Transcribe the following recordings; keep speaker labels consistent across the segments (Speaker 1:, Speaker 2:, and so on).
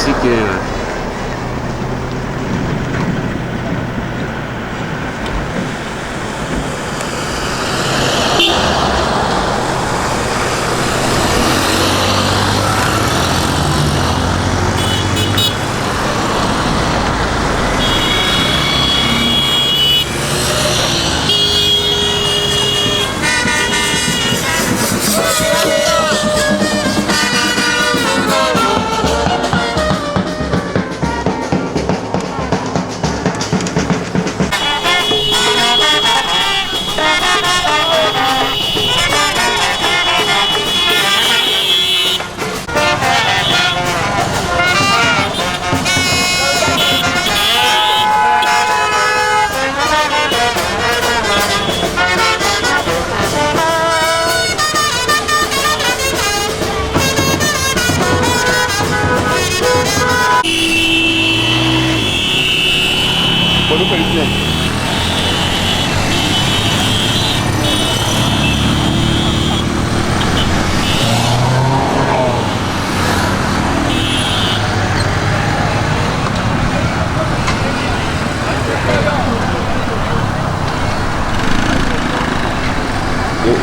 Speaker 1: Así que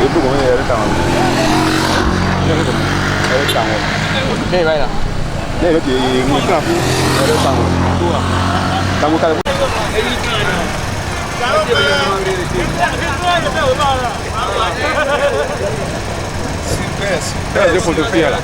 Speaker 2: Ibu kau ni ada tangan. Ada tangan.
Speaker 1: Ni baiklah.
Speaker 2: Ni ada di muka pun ada tangan. Tangan kalau. Dia fotografia lah.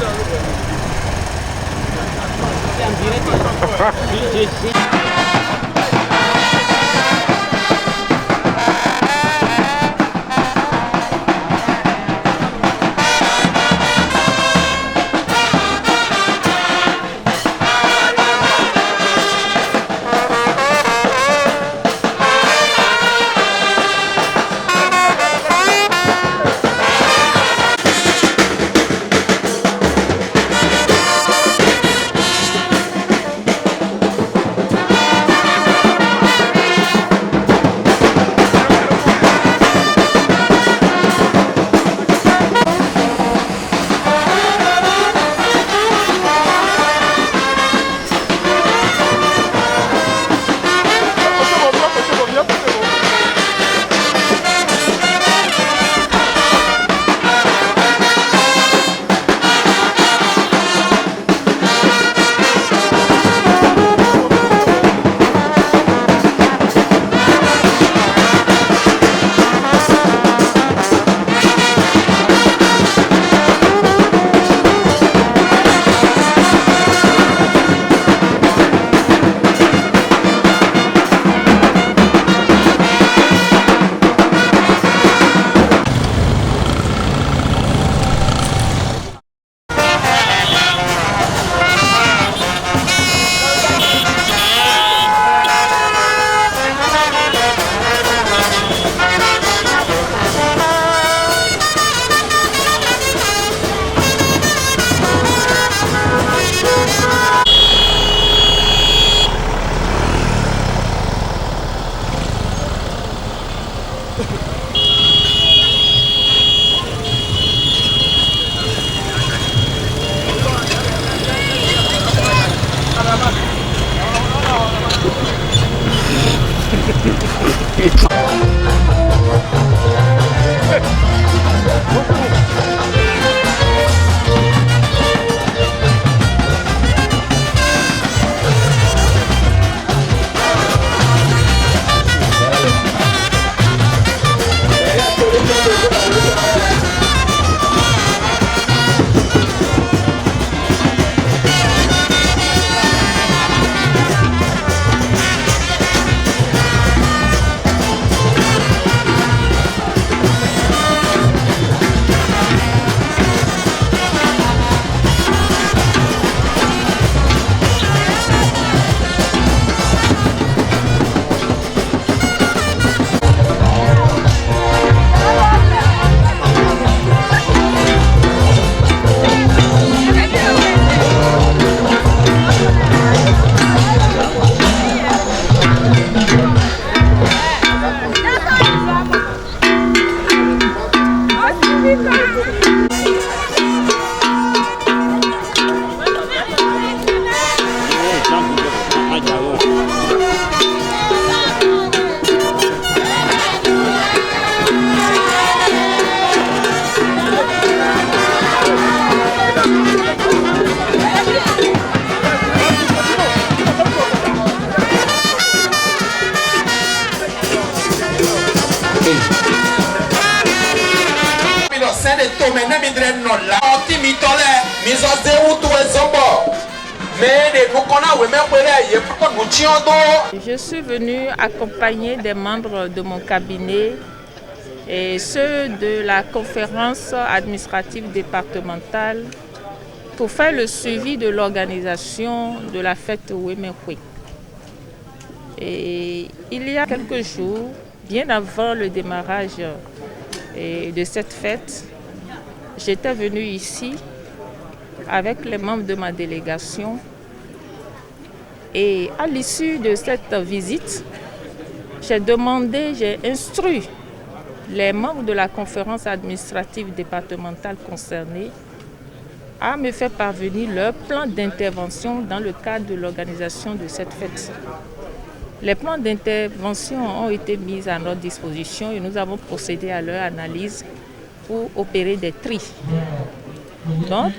Speaker 1: Je suis venue accompagner des membres de mon cabinet et ceux de la conférence administrative départementale pour faire le suivi de l'organisation de la fête Wemekwe. Et il y a quelques jours, bien avant le démarrage de cette fête, j'étais venue ici avec les membres de ma délégation. Et à l'issue de cette visite, j'ai instruit les membres de la conférence administrative départementale concernée à me faire parvenir leur plan d'intervention dans le cadre de l'organisation de cette fête. Les plans d'intervention ont été mis à notre disposition et nous avons procédé à leur analyse pour opérer des tris. Donc,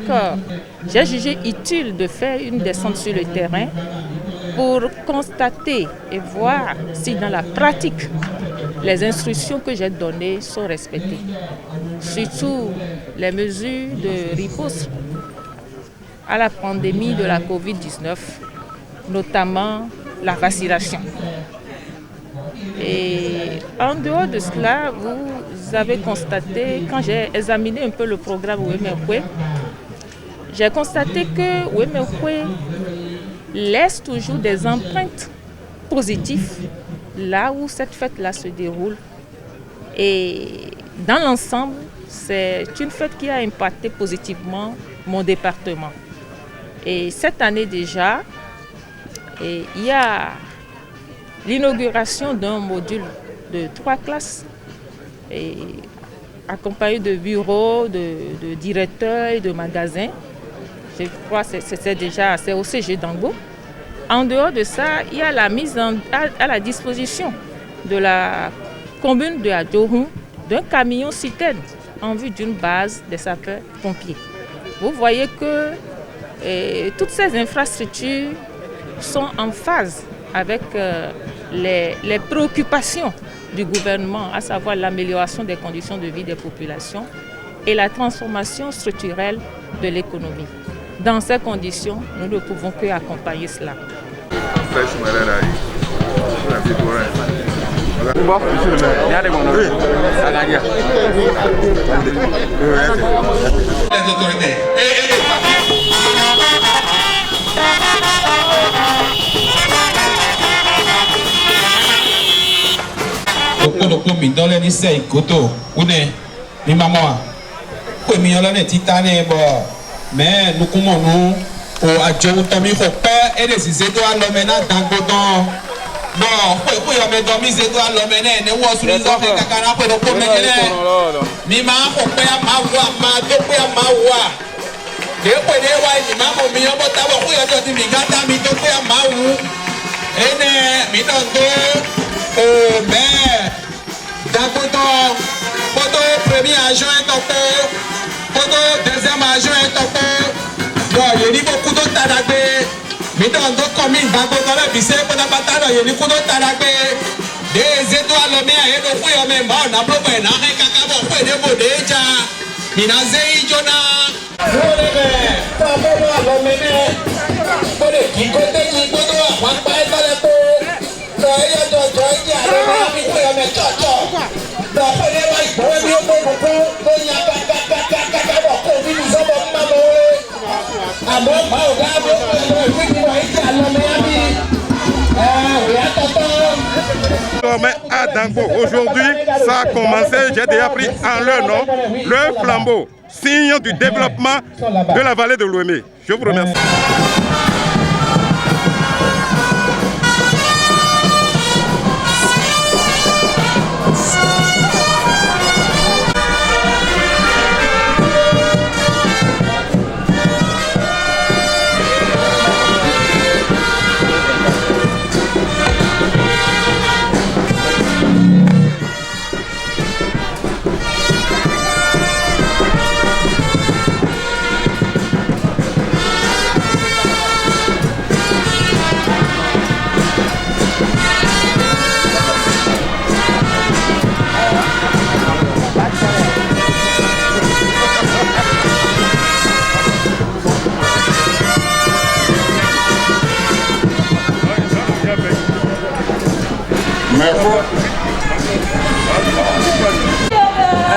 Speaker 1: j'ai jugé utile de faire une descente sur le terrain pour constater et voir si dans la pratique, les instructions que j'ai données sont respectées. Surtout les mesures de riposte à la pandémie de la Covid-19, notamment la vaccination. Et en dehors de cela, vous avez constaté, quand j'ai examiné un peu le programme Wemekwe, j'ai constaté que Wemekwe laisse toujours des empreintes positives là où cette fête-là se déroule. Et dans l'ensemble, c'est une fête qui a impacté positivement mon département. Et cette année déjà, il y a l'inauguration d'un module de 3 classes, accompagné de bureaux, de directeurs et de magasins. Je crois que c'est au CG d'Ango. En dehors de ça, il y a la mise à la disposition de la commune de Adjohun d'un camion citerne en vue d'une base des sapeurs-pompiers. Vous voyez que toutes ces infrastructures sont en phase avec les préoccupations du gouvernement, à savoir l'amélioration des conditions de vie des populations et la transformation structurelle de l'économie. Dans ces conditions, nous ne pouvons que accompagner cela.
Speaker 3: Les autorités. Okpodokpo mi dɔlɛ ni sɛ ikoto une mi mamɔ ko mi yɔlɔ ne titane bɔ mɛ nukumɔnu o adzowutɔ mi xɔ pɛ ede si se do alɔmɛ na dangodɔn bɔn ko yɔmɛ dɔ mi se do alɔmɛ nɛ ne wɔ sunu zɔfɛ kaka na kpodokpo mɛ lɛ mi ma xɔ pɛ ama wa ma do pɛ ama wa de ko de wa yi ma mo mi yɔbɔ tabɔ ko yɔjɔ ti mi gata mi do pɛ ama wu ene mi dɔn do o mɛ. Dagoto, photo premier adjoint topo, photo deuxième adjoint topo. Bon, il y a beaucoup de taragbe. Mais dans d'autres communes, Dagoto la bise, pour la bataille, il y a beaucoup de taragbe. Des étoiles, le maire, et le fouille, mais bon, on a besoin d'un cacao, pour des mots déjà. Minazei Jona. Pour le maire, pour les qui côté qui côté, on va pas être dans la peau.
Speaker 2: À Dango, aujourd'hui, ça a commencé, j'ai déjà pris en leur nom le flambeau, signe du développement de la vallée de l'Ouémé. Je vous remercie.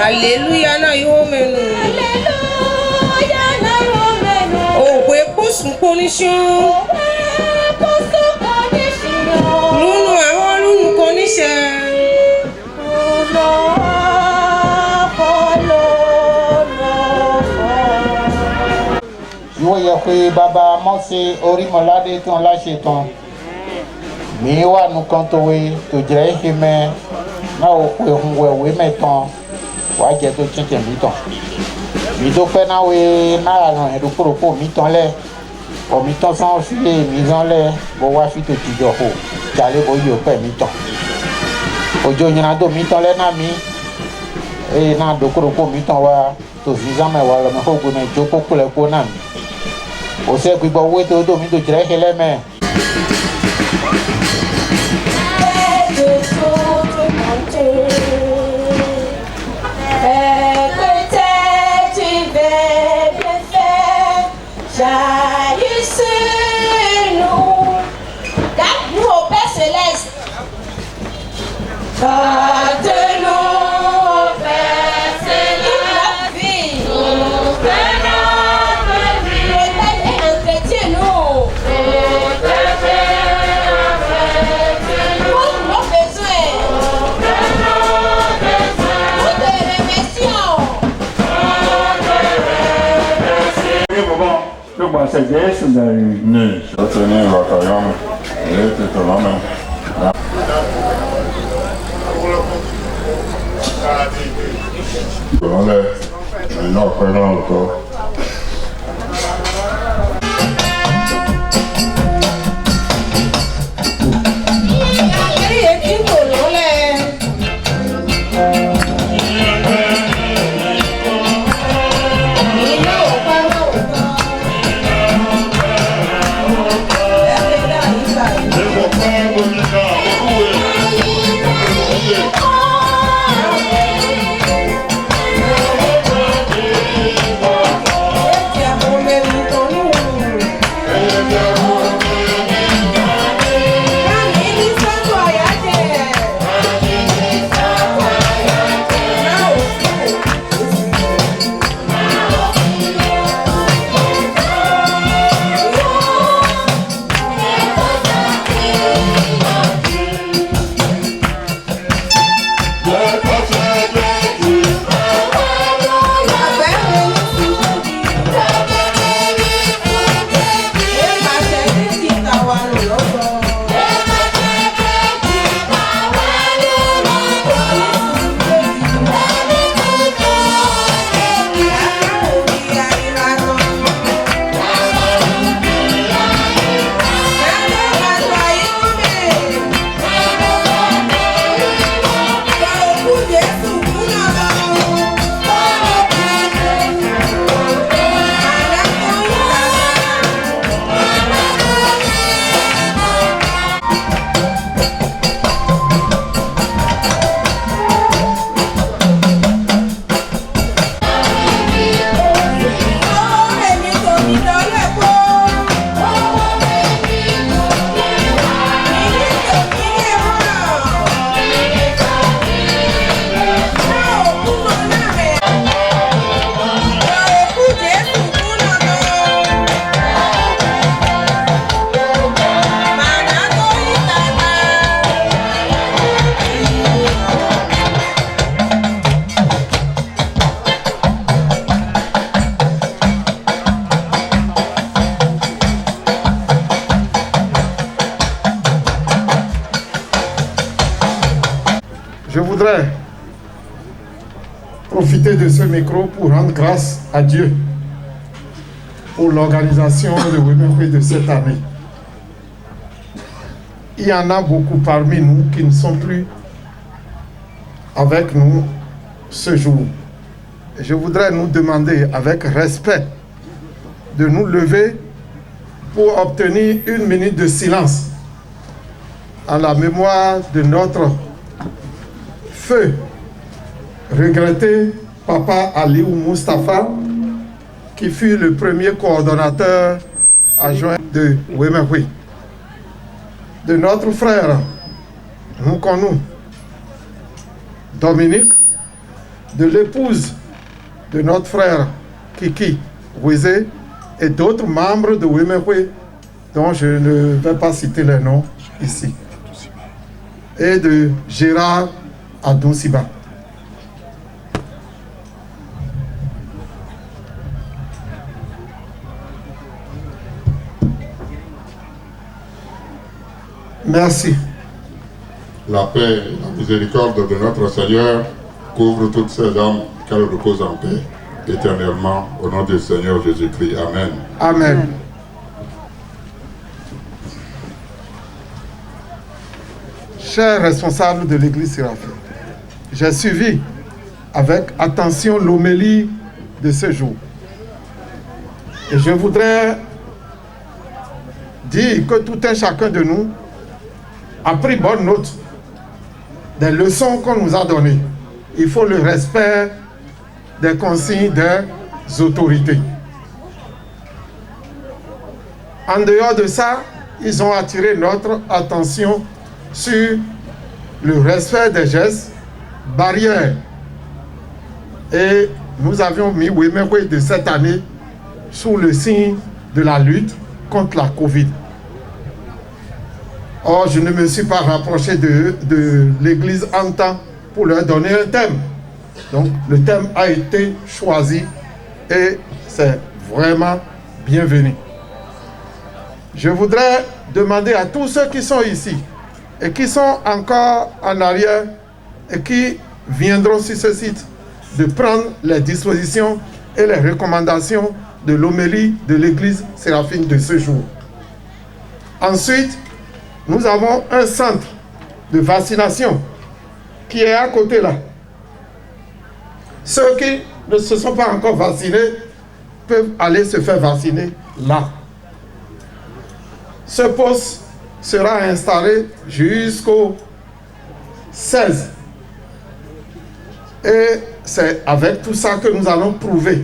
Speaker 4: Alléluia na yo menu. Alléluia na yo menu. Oh, we pousse condition. Nous avons nous condition.
Speaker 5: Yoye baba mose ori molade ton lâche ton. Miwa nous kantowe to jere hime na okwe hunwe we meton. Wa je to chenche miton. Mi do pe na we na no edu propos miton le. O miton sans filer mison le bo wa fi to tijo ho. Jale bo yo pe miton. Ojo nyina do miton le na mi. E na do propos miton wa to zizan me wa lo me ho go me joko kule ko na mi. O se gbe bo we to do mi do jere hele me.
Speaker 6: Ni soteni batayam lete tolame. Tolame, no perdón to.
Speaker 7: Je voudrais profiter de ce micro pour rendre grâce à Dieu pour l'organisation de Wemerwe de cette année. Il y en a beaucoup parmi nous qui ne sont plus avec nous ce jour. Je voudrais nous demander avec respect de nous lever pour obtenir 1 minute de silence à la mémoire de notre feu regretté Papa Aliou Mustafa, qui fut le premier coordonnateur adjoint de Wemerwe, de notre frère nous connaissons Dominique, de l'épouse de notre frère Kiki Weze et d'autres membres de Wemewe dont je ne vais pas citer les noms ici, et de Gérard Adousiba. Merci.
Speaker 6: La paix et la miséricorde de notre Seigneur couvre toutes ces âmes qu'elle repose en paix éternellement au nom du Seigneur Jésus-Christ. Amen.
Speaker 7: Amen. Chers responsables de l'Église Séraphine, j'ai suivi avec attention l'homélie de ce jour. Et je voudrais dire que tout un chacun de nous a pris bonne note des leçons qu'on nous a données. Il faut le respect des consignes des autorités. En dehors de ça, ils ont attiré notre attention sur le respect des gestes barrières. Et nous avions mis Wemewe de cette année sous le signe de la lutte contre la Covid. Or, je ne me suis pas rapproché de l'église en temps pour leur donner un thème. Donc, le thème a été choisi et c'est vraiment bienvenu. Je voudrais demander à tous ceux qui sont ici et qui sont encore en arrière et qui viendront sur ce site de prendre les dispositions et les recommandations de l'homélie de l'église Séraphine de ce jour. Ensuite, nous avons un centre de vaccination qui est à côté là. Ceux qui ne se sont pas encore vaccinés peuvent aller se faire vacciner là. Ce poste sera installé jusqu'au 16. Et c'est avec tout ça que nous allons prouver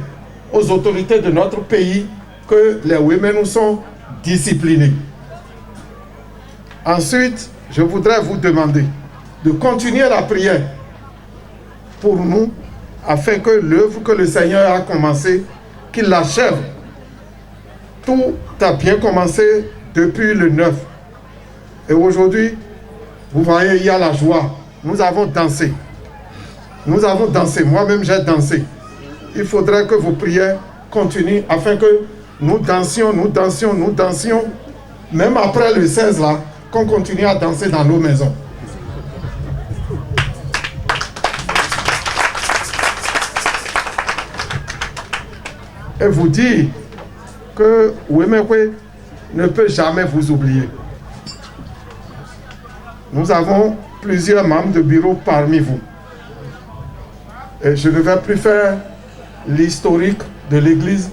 Speaker 7: aux autorités de notre pays que les women nous sont disciplinés. Ensuite, je voudrais vous demander de continuer la prière pour nous, afin que l'œuvre que le Seigneur a commencée, qu'il l'achève. Tout a bien commencé depuis le 9. Et aujourd'hui, vous voyez, il y a la joie. Nous avons dansé. Nous avons dansé. Moi-même, j'ai dansé. Il faudrait que vos prières continuent afin que nous dansions, même après le 16 là, qu'on continue à danser dans nos maisons. Et vous dire que Wemewe ne peut jamais vous oublier. Nous avons plusieurs membres de bureau parmi vous. Et je ne vais plus faire l'historique de l'église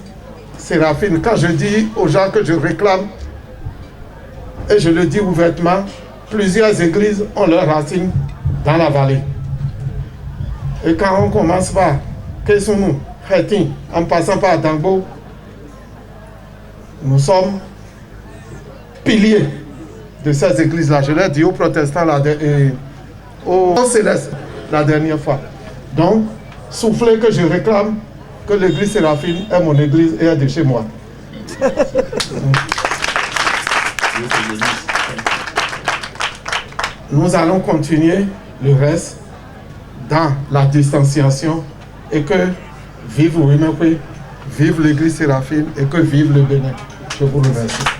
Speaker 7: Séraphine. Quand je dis aux gens que je réclame, et je le dis ouvertement, plusieurs églises ont leurs racines dans la vallée. Et quand on commence par Kessoumou, Khetin, en passant par Dangbo, nous sommes piliers de ces églises-là. Je l'ai dit aux protestants et aux célestes la dernière fois. Donc, soufflez que je réclame que l'église Séraphine est mon église et est de chez moi. Nous allons continuer le reste dans la distanciation et que vive Wemewe, vive l'église Séraphine et que vive le Bénin. Je vous remercie.